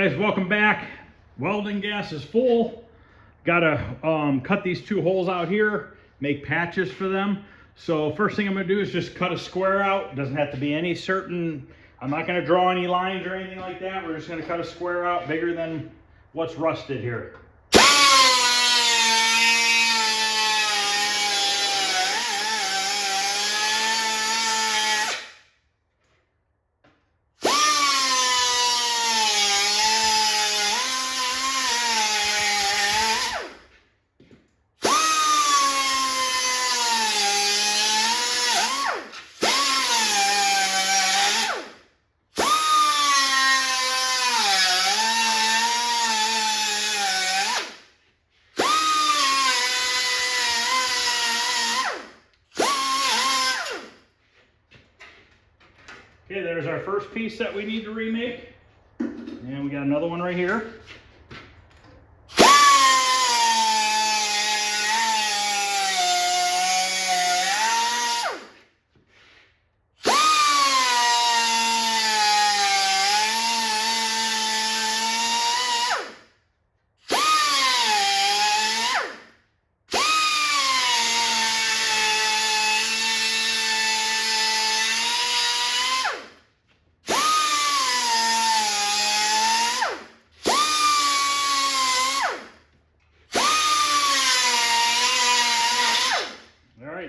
guys, welcome back. Welding gas is full. Gotta cut these two holes out here, make patches for them. So first thing I'm gonna do is just cut a square out. Doesn't have to be any certain, I'm not gonna draw any lines or anything like that. We're just gonna cut a square out bigger than what's rusted here. Okay, there's our first piece that we need to remake. And we got another one right here.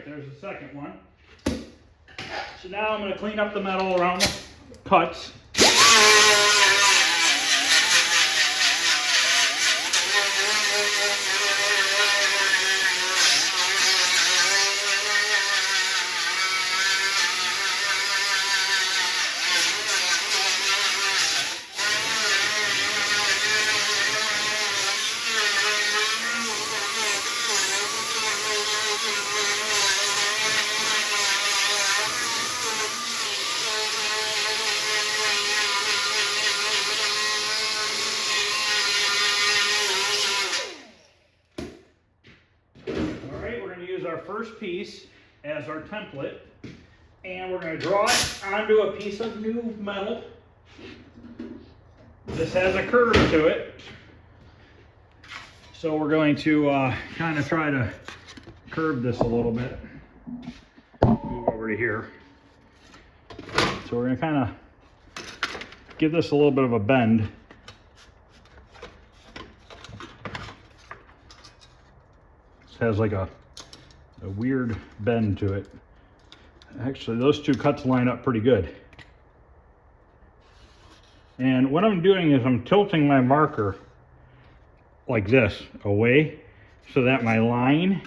There's the second one. So now I'm going to clean up the metal around the cuts. Our first piece as our template, and we're going to draw it onto a piece of new metal. This has a curve to it, so we're going to kind of try to curve this a little bit. Move over to here. So we're going to kind of give this a little bit of a bend. This has like a weird bend to it. Actually, those two cuts line up pretty good. And what I'm doing is I'm tilting my marker like this away so that my line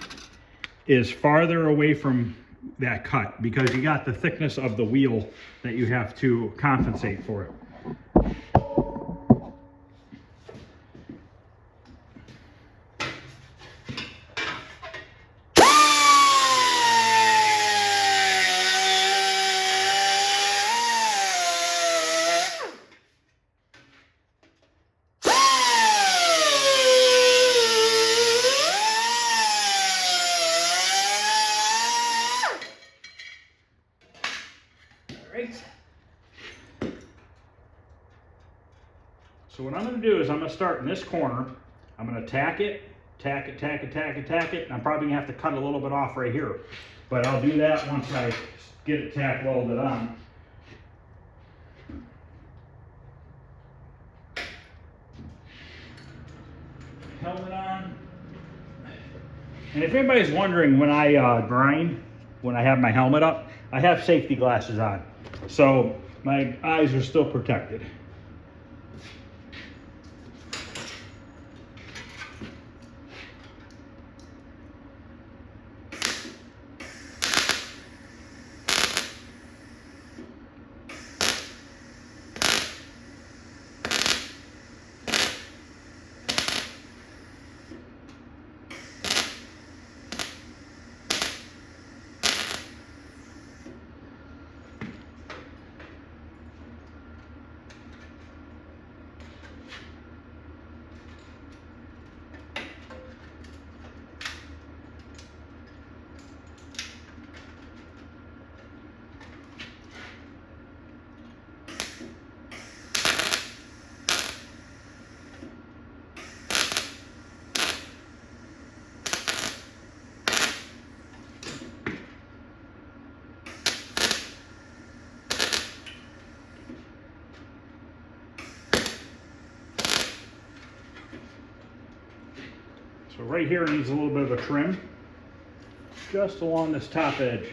is farther away from that cut, because you got the thickness of the wheel that you have to compensate for it. So what I'm going to do is I'm going to start in this corner. I'm going to tack it, and I'm probably going to have to cut a little bit off right here. But I'll do that once I get it tack welded on. Helmet on. And if anybody's wondering, when I grind, when I have my helmet up, I have safety glasses on. So my eyes are still protected. right here needs a little bit of a trim, just along this top edge.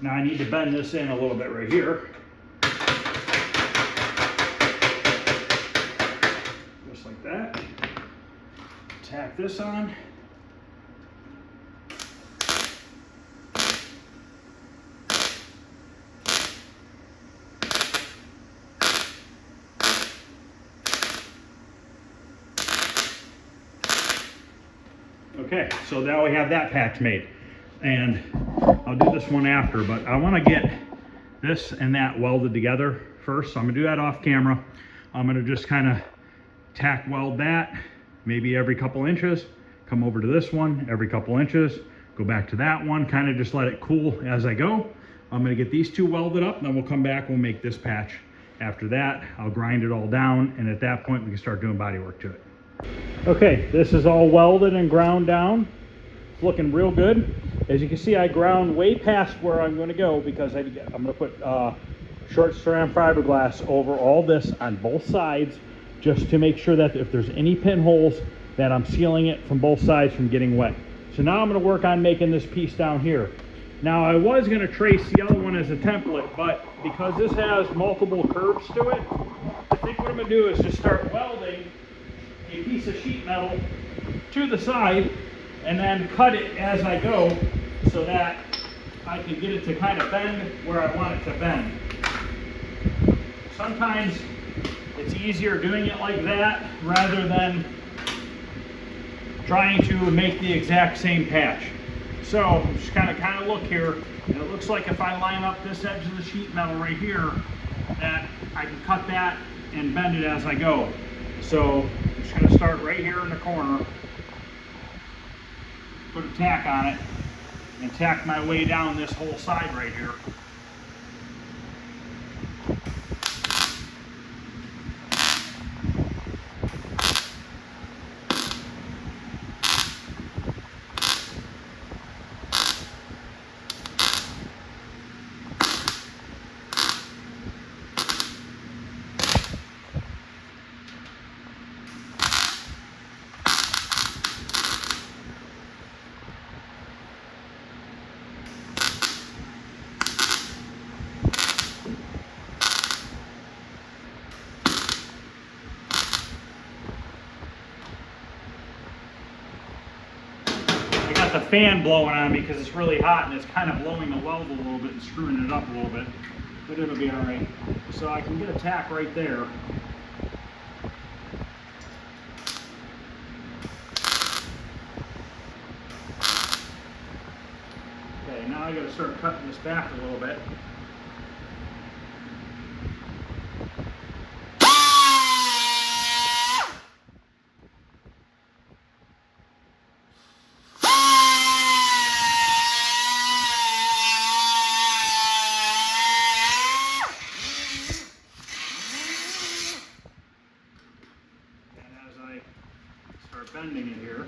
Now I need to bend this in a little bit right here. Just like that. Tack this on. Okay, so now we have that patch made. And I'll do this one after, but I want to get this and that welded together first. So I'm gonna do that off camera. I'm gonna just kind of tack weld that, maybe every couple inches, come over to this one every couple inches, go back to that one, kind of just let it cool as I go. I'm gonna get these two welded up, and then we'll come back, we'll make this patch. After that, I'll grind it all down, and at that point we can start doing body work to it. Okay, this is all welded and ground down. It's looking real good. As you can see, I ground way past where I'm going to go, because I'm going to put short strand fiberglass over all this on both sides, just to make sure that if there's any pinholes, that I'm sealing it from both sides from getting wet. So now I'm going to work on making this piece down here. Now I was going to trace the other one as a template, but because this has multiple curves to it, I think what I'm going to do is just start welding a piece of sheet metal to the side and then cut it as I go, so that I can get it to kind of bend where I want it to bend. Sometimes it's easier doing it like that rather than trying to make the exact same patch. So just kind of look here, and it looks like if I line up this edge of the sheet metal right here, that I can cut that and bend it as I go. So I'm just going to start right here in the corner, put a tack on it, and tack my way down this whole side right here. The fan blowing on me because it's really hot, and it's kind of blowing the weld a little bit and screwing it up a little bit, but it'll be all right. So I can get a tack right there. Okay, now I got to start cutting this back a little bit. Bending it here.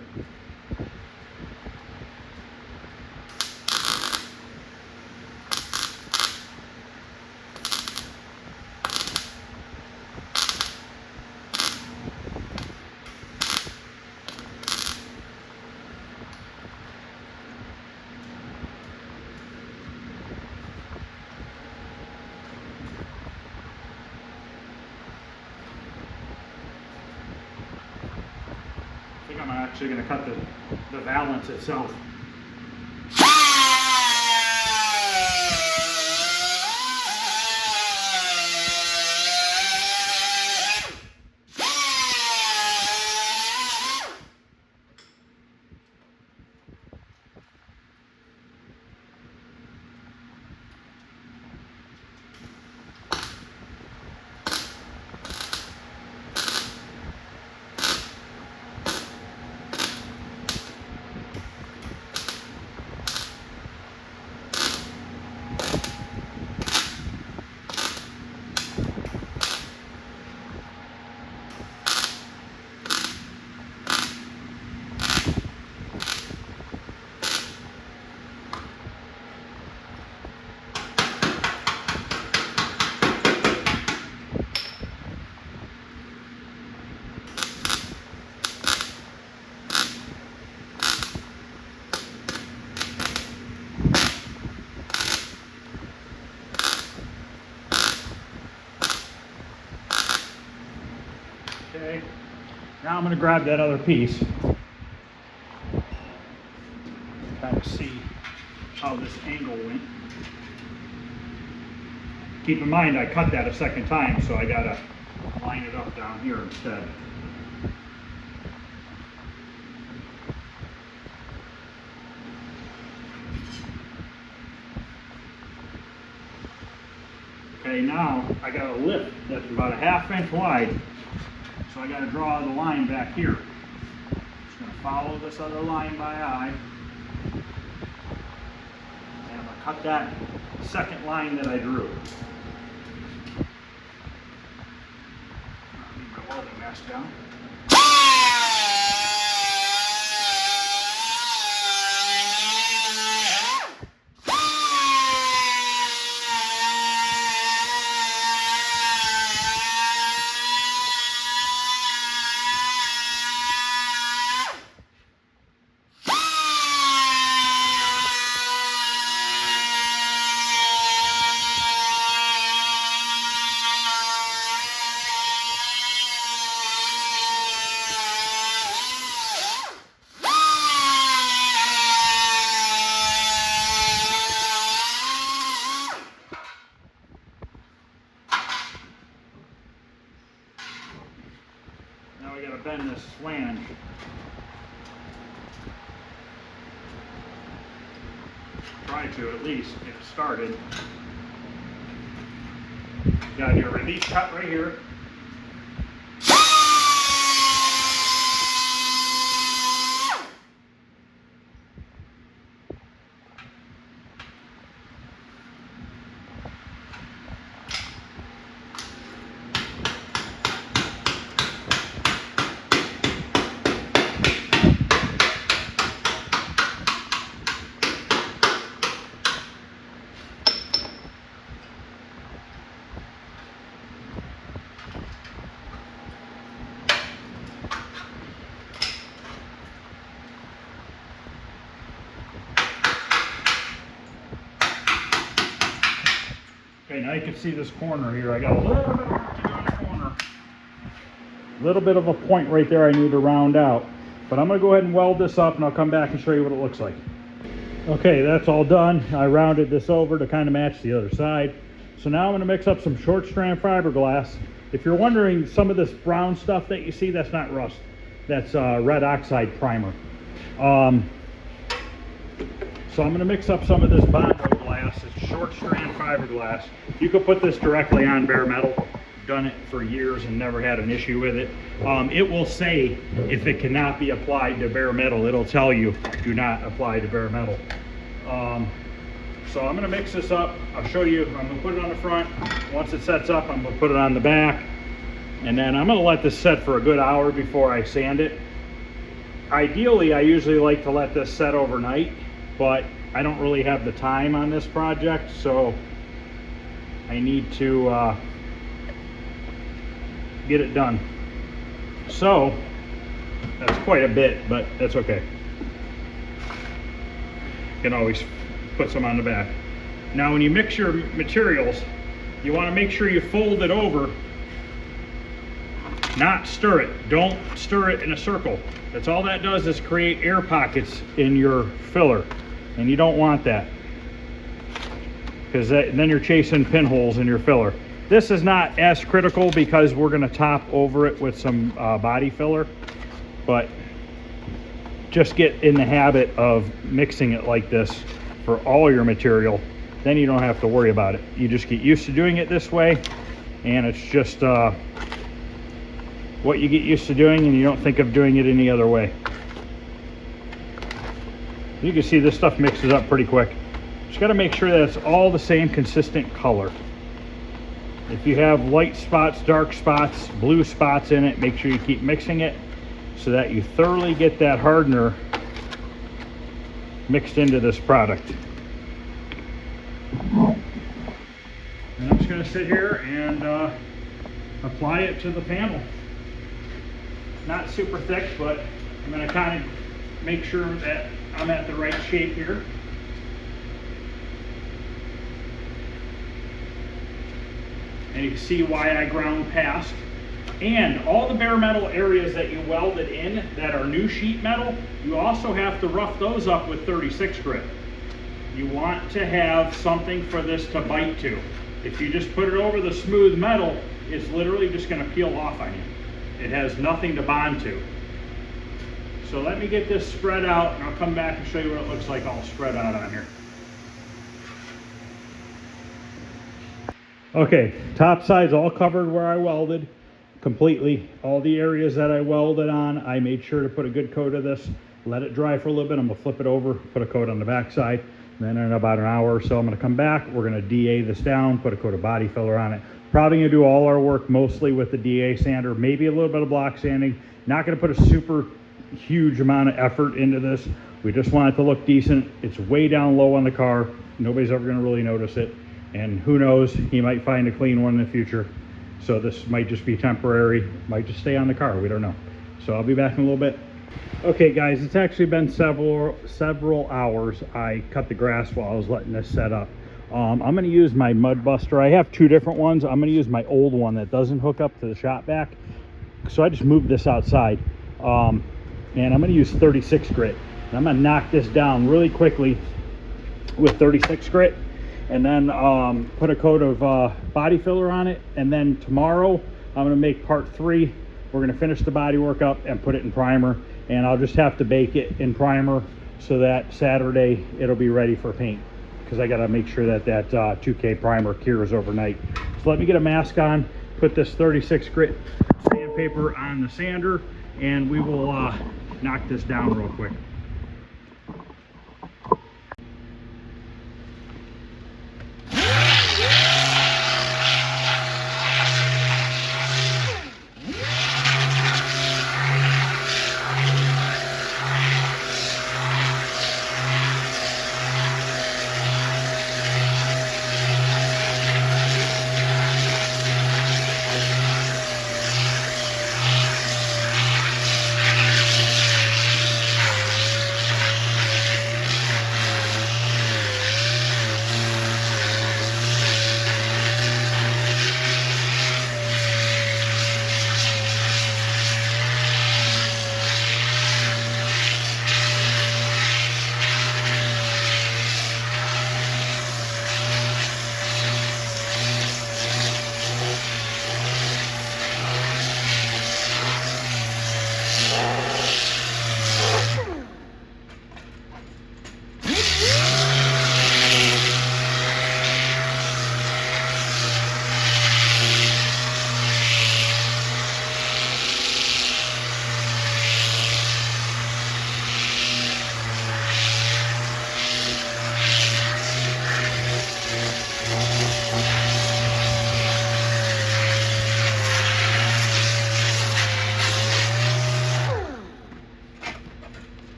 I'm actually going to cut the valance itself. Okay, now I'm going to grab that other piece, kind of see how this angle went. Keep in mind I cut that a second time, so I got to line it up down here instead. Okay, now I got a lip that's about a 1/2 inch wide. So I got to draw the line back here. Just going to follow this other line by eye. And I'm going to cut that second line that I drew. I'll leave my welding mask down. Now we got to bend this flange. Try to at least get it started. Got your release cut right here. Okay, now you can see this corner here. I got a little bit of work to do in the corner. A little bit of a point right there I need to round out. But I'm going to go ahead and weld this up and I'll come back and show you what it looks like. Okay, that's all done. I rounded this over to kind of match the other side. So now I'm going to mix up some short strand fiberglass. If you're wondering, some of this brown stuff that you see, that's not rust. That's red oxide primer. So I'm going to mix up some of this Bondo glass. It's short strand fiberglass. You could put this directly on bare metal. Done it for years and never had an issue with it. It will say if it cannot be applied to bare metal, it'll tell you do not apply to bare metal. So I'm going to mix this up. I'll show you. I'm going to put it on the front. Once it sets up, I'm going to put it on the back. And then I'm going to let this set for a good hour before I sand it. Ideally, I usually like to let this set overnight, but I don't really have the time on this project, so I need to get it done. So that's quite a bit, but that's okay. You can always put some on the back. Now when you mix your materials, you want to make sure you fold it over not stir it. Don't stir it in a circle. That's all that does, is create air pockets in your filler, and you don't want that, because then you're chasing pinholes in your filler. This is not as critical because we're going to top over it with some body filler, but just get in the habit of mixing it like this for all your material. Then you don't have to worry about it. You just get used to doing it this way, and it's just what you get used to doing, and you don't think of doing it any other way. You can see this stuff mixes up pretty quick. Just got to make sure that it's all the same consistent color. If you have light spots, dark spots, blue spots in it, make sure you keep mixing it so that you thoroughly get that hardener mixed into this product. And I'm just going to sit here and apply it to the panel. Not super thick, but I'm going to kind of make sure that I'm at the right shape here. And you can see why I ground past. And all the bare metal areas that you welded in that are new sheet metal, you also have to rough those up with 36 grit. You want to have something for this to bite to. If you just put it over the smooth metal, it's literally just going to peel off on you. It has nothing to bond to. So let me get this spread out, and I'll come back and show you what it looks like all spread out on here. Okay, top side's all covered where I welded completely. All the areas that I welded on, I made sure to put a good coat of this, let it dry for a little bit. I'm gonna flip it over, put a coat on the back side. Then in about an hour or so, I'm gonna come back. We're gonna DA this down, put a coat of body filler on it. Probably gonna do all our work mostly with the DA sander, maybe a little bit of block sanding. Not gonna put a super huge amount of effort into this. We just want it to look decent. It's way down low on the car. Nobody's ever gonna really notice it. And who knows, he might find a clean one in the future. So this might just be temporary, might just stay on the car, we don't know. So I'll be back in a little bit. Okay guys, it's actually been several hours. I cut the grass while I was letting this set up. I'm gonna use my mud buster. I have two different ones. I'm gonna use my old one that doesn't hook up to the shop vac. So I just moved this outside. And I'm gonna use 36 grit. And I'm gonna knock this down really quickly with 36 grit. And then put a coat of body filler on it. And then tomorrow I'm gonna make part 3. We're gonna finish the body work up and put it in primer. And I'll just have to bake it in primer so that Saturday it'll be ready for paint, because I gotta make sure that that 2K primer cures overnight. So let me get a mask on, put this 36 grit sandpaper on the sander, and we will knock this down real quick.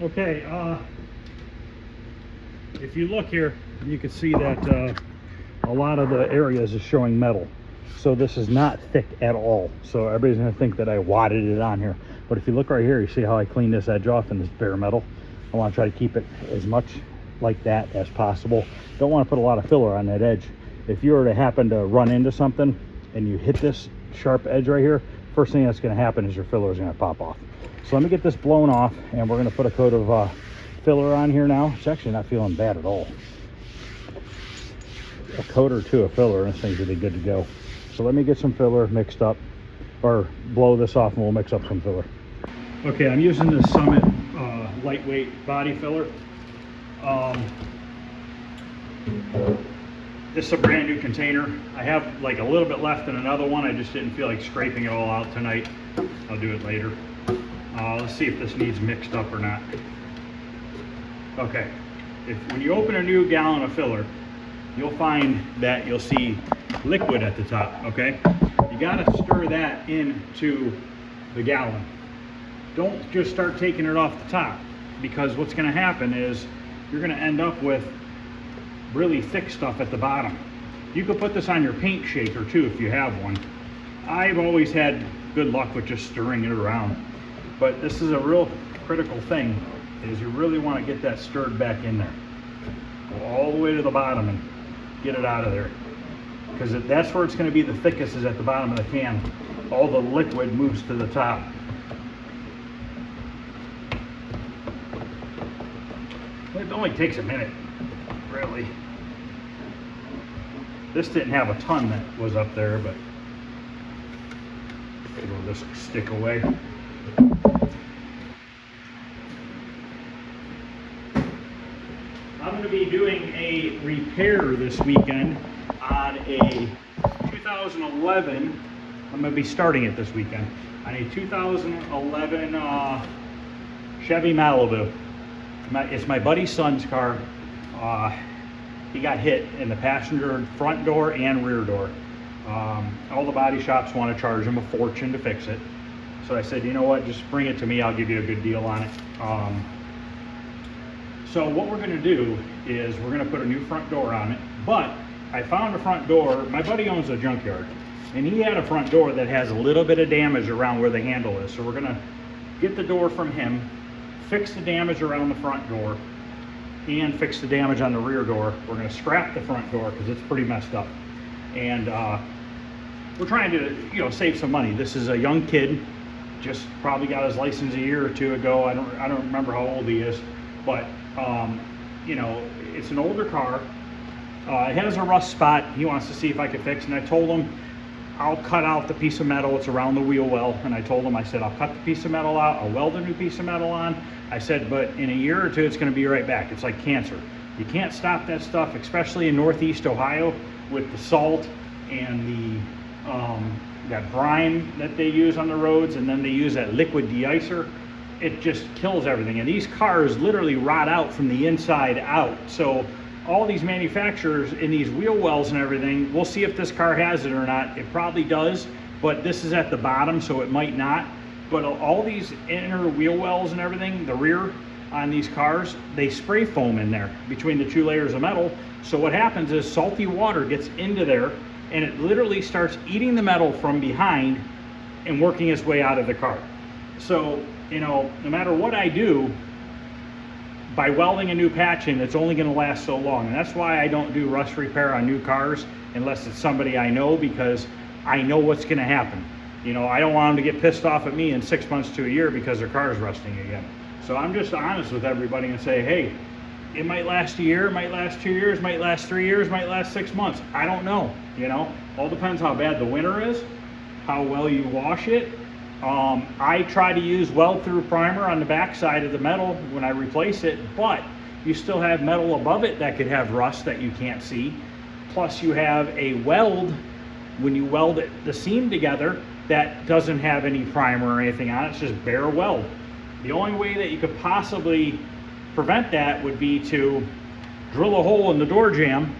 Okay, if you look here, you can see that a lot of the areas is showing metal. So this is not thick at all. So everybody's gonna think that I wadded it on here. But if you look right here, you see how I cleaned this edge off in this bare metal. I wanna try to keep it as much like that as possible. Don't wanna put a lot of filler on that edge. If you were to happen to run into something and you hit this sharp edge right here, first thing that's gonna happen is your filler is gonna pop off. So let me get this blown off, and we're gonna put a coat of filler on here now. It's actually not feeling bad at all. A coat or two of filler and this thing's gonna be good to go. So let me get some filler mixed up, or blow this off and we'll mix up some filler. Okay, I'm using the Summit lightweight body filler. This is a brand new container. I have like a little bit left in another one. I just didn't feel like scraping it all out tonight. I'll do it later. Let's see if this needs mixed up or not. Okay, when you open a new gallon of filler, you'll find that you'll see liquid at the top, okay? You gotta stir that into the gallon. Don't just start taking it off the top, because what's gonna happen is you're gonna end up with really thick stuff at the bottom. You could put this on your paint shaker too if you have one. I've always had good luck with just stirring it around. But this is a real critical thing, is you really want to get that stirred back in there. Go all the way to the bottom and get it out of there. Because that's where it's going to be the thickest, is at the bottom of the can. All the liquid moves to the top. It only takes a minute, really. This didn't have a ton that was up there, but it'll just stick away. I'm going to be doing a repair this weekend on a 2011, I'm going to be starting it this weekend, on a 2011 Chevy Malibu. It's my buddy's son's car. He got hit in the passenger front door and rear door. All the body shops want to charge him a fortune to fix it. So I said, you know what, just bring it to me, I'll give you a good deal on it. So what we're gonna do is we're gonna put a new front door on it, but I found a front door. My buddy owns a junkyard, and he had a front door that has a little bit of damage around where the handle is. So we're gonna get the door from him, fix the damage around the front door, and fix the damage on the rear door. We're gonna scrap the front door because it's pretty messed up. And we're trying to, save some money. This is a young kid, just probably got his license a year or two ago. I don't remember how old he is, but it's an older car. It has a rust spot he wants to see if I can fix, and I told him I'll cut out the piece of metal. It's around the wheel well, and I told him, I said, I'll cut the piece of metal out, I'll weld a new piece of metal on. I said, but in a year or two, it's gonna be right back. It's like cancer. You can't stop that stuff, especially in Northeast Ohio with the salt and the that brine that they use on the roads, and then they use that liquid de-icer. It just kills everything, and these cars literally rot out from the inside out. So all these manufacturers in these wheel wells and everything, we'll see if this car has it or not. It probably does, but this is at the bottom, so it might not. But all these inner wheel wells and everything, the rear on these cars, they spray foam in there between the two layers of metal. So what happens is salty water gets into there, and it literally starts eating the metal from behind and working its way out of the car. So, no matter what I do, by welding a new patch in, it's only gonna last so long. And that's why I don't do rust repair on new cars unless it's somebody I know, because I know what's gonna happen. I don't want them to get pissed off at me in 6 months to a year because their car is rusting again. So I'm just honest with everybody and say, hey, it might last a year, might last 2 years, might last 3 years, might last 6 months. I don't know, all depends how bad the winter is, how well you wash it. I try to use weld-through primer on the back side of the metal when I replace it, but you still have metal above it that could have rust that you can't see. Plus you have a weld, when you weld the seam together, that doesn't have any primer or anything on it. It's just bare weld. The only way that you could possibly prevent that would be to drill a hole in the door jamb,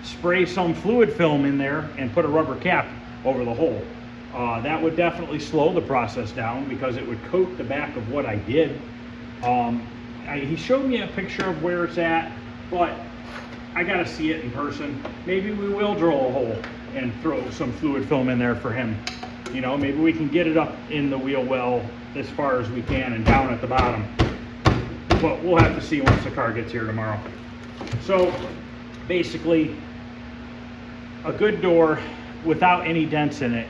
spray some fluid film in there, and put a rubber cap over the hole. That would definitely slow the process down because it would coat the back of what I did. he showed me a picture of where it's at, but I gotta see it in person. Maybe we will drill a hole and throw some fluid film in there for him. You know, maybe we can get it up in the wheel well as far as we can and down at the bottom. But we'll have to see once the car gets here tomorrow. So basically, a good door without any dents in it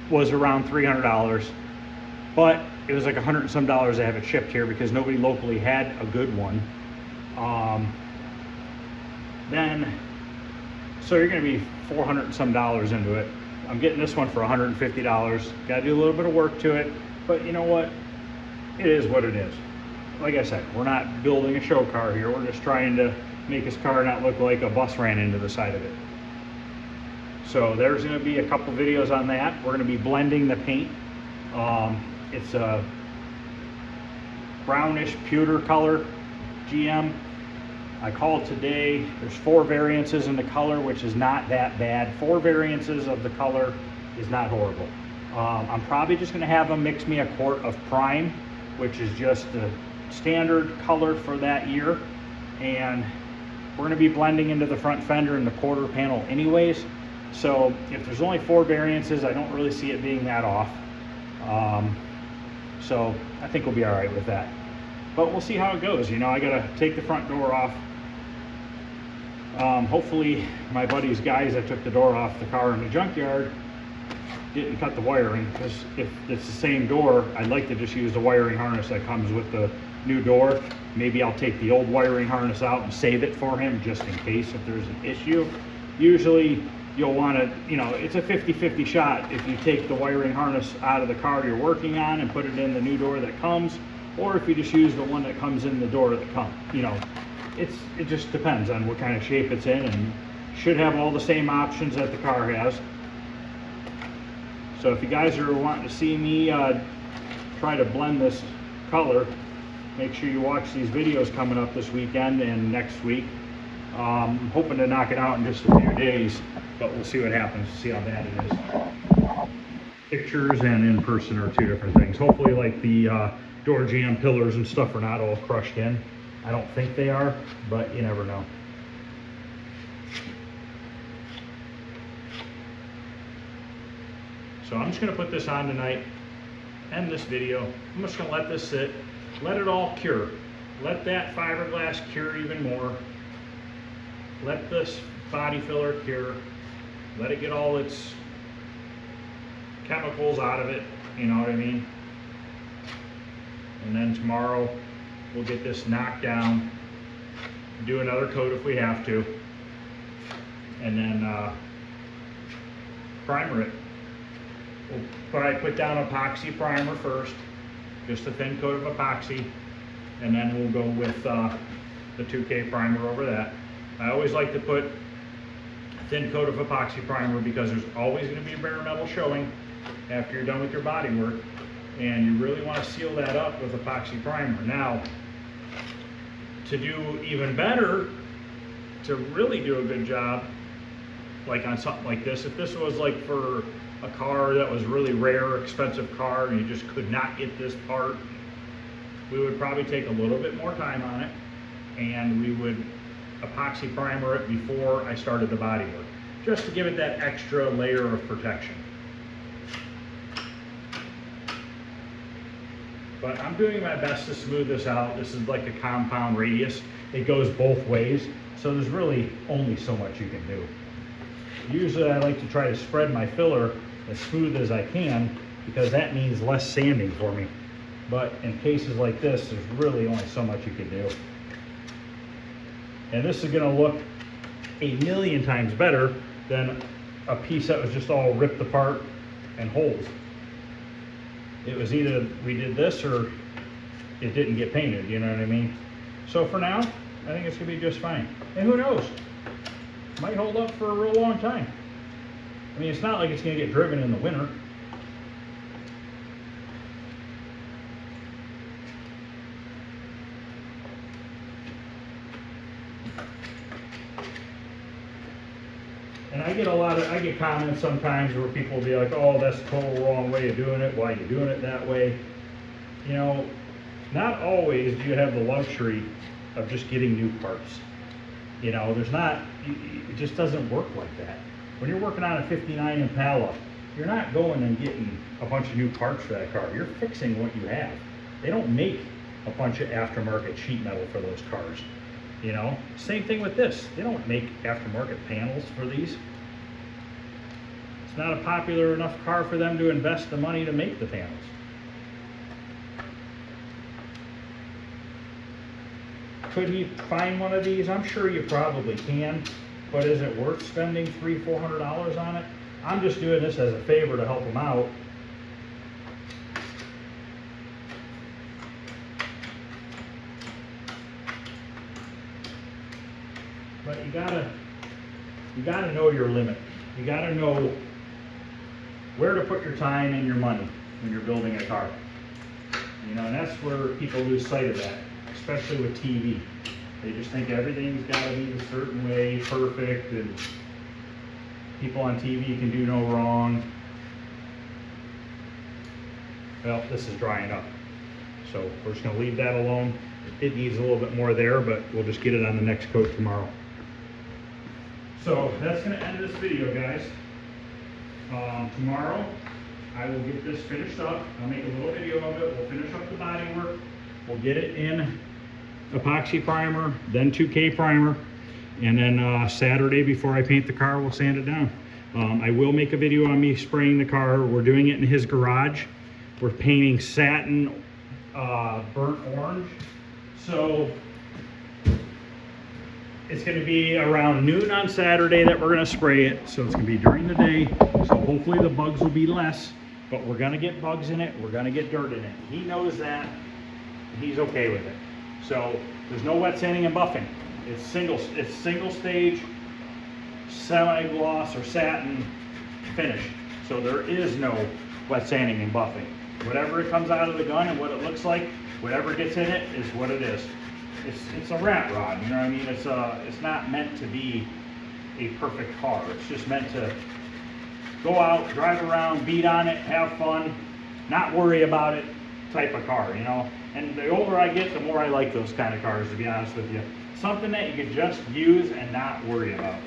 was around $300, but it was like $100 and some to have it shipped here because nobody locally had a good one. So you're going to be $400 and some into it. I'm getting this one for $150. Got to do a little bit of work to it, but you know what? It is what it is. Like I said, we're not building a show car here. We're just trying to make his car not look like a bus ran into the side of it. So there's going to be a couple videos on that. We're going to be blending the paint. It's a brownish pewter color GM. I called today. There's 4 variances in the color, which is not that bad. 4 variances of the color is not horrible. I'm probably just going to have them mix me a quart of prime, which is just the standard color for that year. And we're going to be blending into the front fender and the quarter panel anyways. So if there's only 4 variances, I don't really see it being that off. So I think we'll be all right with that. But we'll see how it goes. You know, I got to take the front door off. Hopefully my buddy's guys that took the door off the car in the junkyard didn't cut the wiring, because if it's the same door, I'd like to just use the wiring harness that comes with the new door. Maybe I'll take the old wiring harness out and save it for him just in case if there's an issue. Usually you'll want to, you know, it's a 50-50 shot if you take the wiring harness out of the car you're working on and put it in the new door that comes, or if you just use the one that comes in the door that comes. You know, it just depends on what kind of shape it's in, and should have all the same options that the car has. So if you guys are wanting to see me try to blend this color, make sure you watch these videos coming up this weekend and next week. I'm hoping to knock it out in just a few days, but we'll see what happens, see how bad it is. Pictures and in person are 2 different things. Hopefully, like the door jamb pillars and stuff are not all crushed in. I don't think they are, but you never know. So I'm just going to put this on tonight, end this video. I'm just going to let this sit, let it all cure. Let that fiberglass cure even more. Let this body filler cure. Let it get all its chemicals out of it, you know what I mean? And then tomorrow we'll get this knocked down, do another coat if we have to, and then primer it. We'll probably put down epoxy primer first, just a thin coat of epoxy, and then we'll go with the 2K primer over that. I always like to put a thin coat of epoxy primer because there's always going to be bare metal showing after you're done with your body work, and you really want to seal that up with epoxy primer. Now, to do even better, to really do a good job, like on something like this, if this was like for a car that was really rare, expensive car, and you just could not get this part, we would probably take a little bit more time on it, and we would epoxy primer it before I started the body work, just to give it that extra layer of protection. But I'm doing my best to smooth this out. This is like a compound radius. It goes both ways, so there's really only so much you can do. Usually I like to try to spread my filler as smooth as I can, because that means less sanding for me. But in cases like this, there's really only so much you can do. And this is going to look 1,000,000 times better than a piece that was just all ripped apart and holes. It was either we did this or it didn't get painted, you know what I mean? So for now, I think it's going to be just fine. And who knows? Might hold up for a real long time. I mean, it's not like it's going to get driven in the winter. And I get comments sometimes where people will be like, oh, that's the total wrong way of doing it. Why are you doing it that way? You know, not always do you have the luxury of just getting new parts. You know, it just doesn't work like that. When you're working on a 59 Impala, you're not going and getting a bunch of new parts for that car. You're fixing what you have. They don't make a bunch of aftermarket sheet metal for those cars. You know, same thing with this. They don't make aftermarket panels for these. It's not a popular enough car for them to invest the money to make the panels. Could he find one of these? I'm sure you probably can, but is it worth spending $300–400 on it? I'm just doing this as a favor to help him out. But you gotta know your limit. You gotta know where to put your time and your money when you're building a car. You know, and that's where people lose sight of that, especially with TV. They just think everything's gotta be a certain way, perfect, and people on TV can do no wrong. Well, this is drying up, so we're just gonna leave that alone. It needs a little bit more there, but we'll just get it on the next coat tomorrow. So that's going to end this video, guys. Tomorrow I will get this finished up. I'll make a little video of it. We'll finish up the bodywork. We'll get it in epoxy primer, then 2K primer, and then Saturday before I paint the car, we'll sand it down. I will make a video on me spraying the car. We're doing it in his garage. We're painting satin burnt orange. So it's going to be around noon on Saturday that we're going to spray it. So it's going to be during the day. So hopefully the bugs will be less, but we're going to get bugs in it. We're going to get dirt in it. He knows that. He's okay with it. So there's no wet sanding and buffing. It's single stage semi-gloss or satin finish. So there is no wet sanding and buffing. Whatever it comes out of the gun and what it looks like, whatever gets in it is what it is. It's a rat rod, you know what I mean? It's not meant to be a perfect car. It's just meant to go out, drive around, beat on it, have fun, not worry about it type of car, you know? And the older I get, the more I like those kind of cars, to be honest with you. Something that you can just use and not worry about.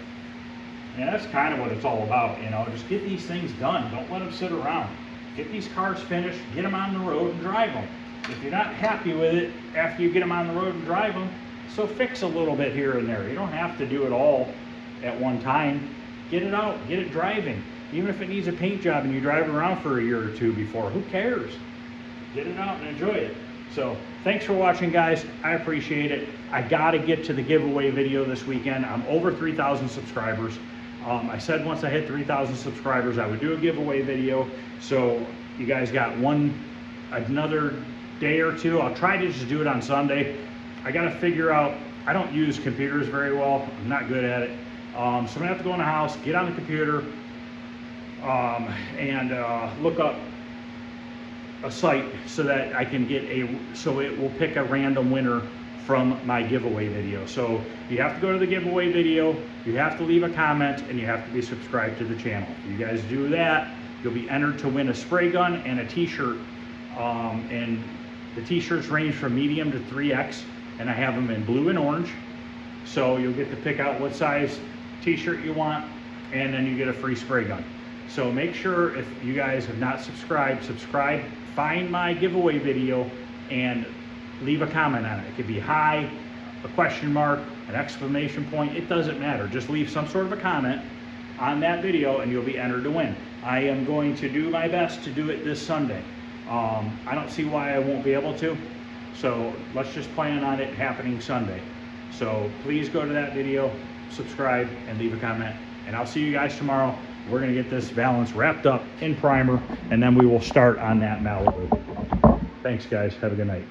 And that's kind of what it's all about, you know? Just get these things done. Don't let them sit around. Get these cars finished, get them on the road and drive them. If you're not happy with it after you get them on the road and drive them, so fix a little bit here and there. You don't have to do it all at one time. Get it out, get it driving. Even if it needs a paint job and you drive it around for a year or two before, who cares? Get it out and enjoy it. So thanks for watching, guys. I appreciate it. I gotta get to the giveaway video this weekend. I'm over 3,000 subscribers. I said once I hit 3,000 subscribers, I would do a giveaway video. So you guys got another day or two. I'll try to just do it on Sunday. I got to figure out, I don't use computers very well. I'm not good at it. So I'm going to have to go in the house, get on the computer, and look up a site so that I can get so it will pick a random winner from my giveaway video. So you have to go to the giveaway video, you have to leave a comment, and you have to be subscribed to the channel. If you guys do that, you'll be entered to win a spray gun and a t-shirt. And the t-shirts range from medium to 3X, and I have them in blue and orange. So you'll get to pick out what size t-shirt you want, and then you get a free spray gun. So make sure, if you guys have not subscribed, subscribe, find my giveaway video, and leave a comment on it. It could be hi, a question mark, an exclamation point, it doesn't matter. Just leave some sort of a comment on that video and you'll be entered to win. I am going to do my best to do it this Sunday. I don't see why I won't be able to. So let's just plan on it happening Sunday. So please go to that video, subscribe, and leave a comment. And I'll see you guys tomorrow. We're gonna get this valance wrapped up in primer, and then we will start on that Malibu. Thanks, guys. Have a good night.